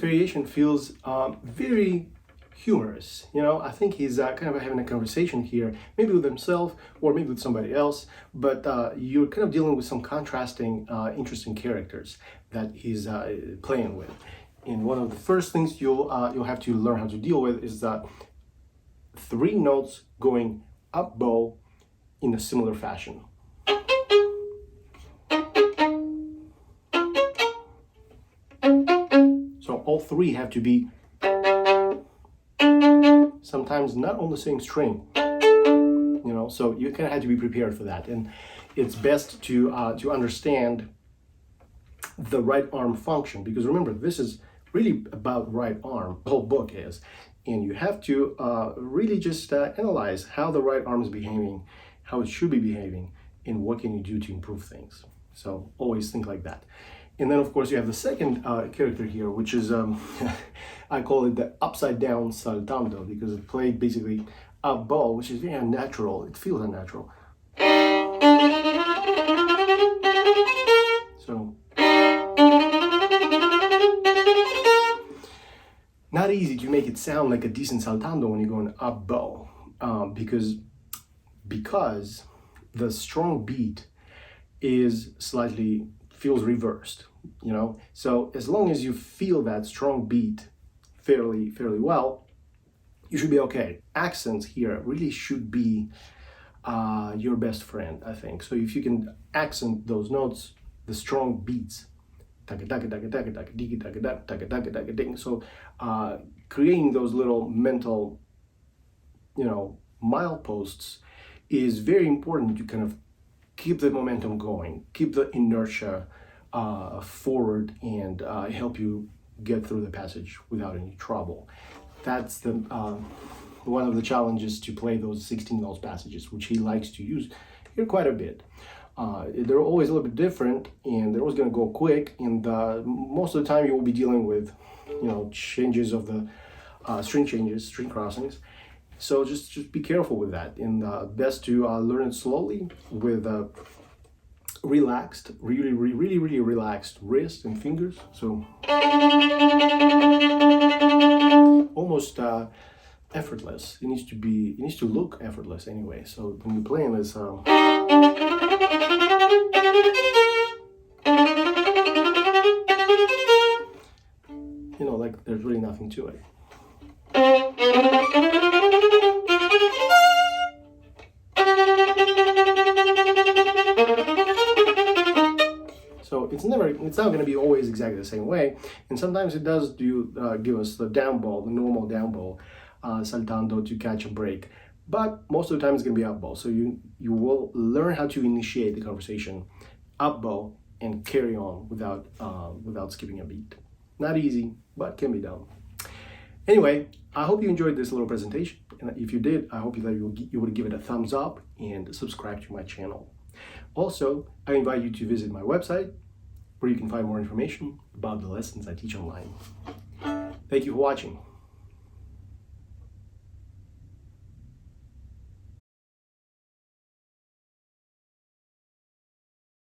variation feels very humorous. You know, I think he's kind of having a conversation here, maybe with himself or maybe with somebody else, but you're kind of dealing with some contrasting, interesting characters that he's playing with. And one of the first things you'll have to learn how to deal with is that 3 notes going up bow in a similar fashion. So all 3 have to be sometimes not on the same string, you know, so you kind of have to be prepared for that. And it's best to understand the right arm function, because remember, this is really about right arm, the whole book is, and you have to really just analyze how the right arm is behaving, how it should be behaving, and what can you do to improve things. So always think like that. And then of course you have the second character here, which is I call it the upside down saltando, because it's played basically up bow, which is very unnatural. It feels unnatural. So not easy to make it sound like a decent saltando when you're going up bow, because the strong beat is slightly feels reversed, you know. So as long as you feel that strong beat fairly well, you should be okay. Accents here really should be your best friend, I think. So if you can accent those notes, the strong beats, so creating those little mental, you know, mileposts is very important to kind of keep the momentum going, keep the inertia forward, and help you get through the passage without any trouble. That's the one of the challenges to play those 16 notes passages, which he likes to use here quite a bit. They're always a little bit different, and they're always going to go quick, and most of the time you will be dealing with, you know, changes of the string changes, string crossings. So just be careful with that, and best to learn it slowly with relaxed, really relaxed wrist and fingers. So almost effortless. It needs to look effortless anyway. So when you're playing this, you know, like there's really nothing to it. So it's not going to be always exactly the same way, and sometimes it does give us the down bow, the normal down bow, saltando to catch a break, but most of the time it's going to be up bow. So you will learn how to initiate the conversation up bow and carry on without skipping a beat. Not easy, but can be done. Anyway, I hope you enjoyed this little presentation, and if you did, I hope that you would give it a thumbs up and subscribe to my channel. Also, I invite you to visit my website, where you can find more information about the lessons I teach online. Thank you for watching.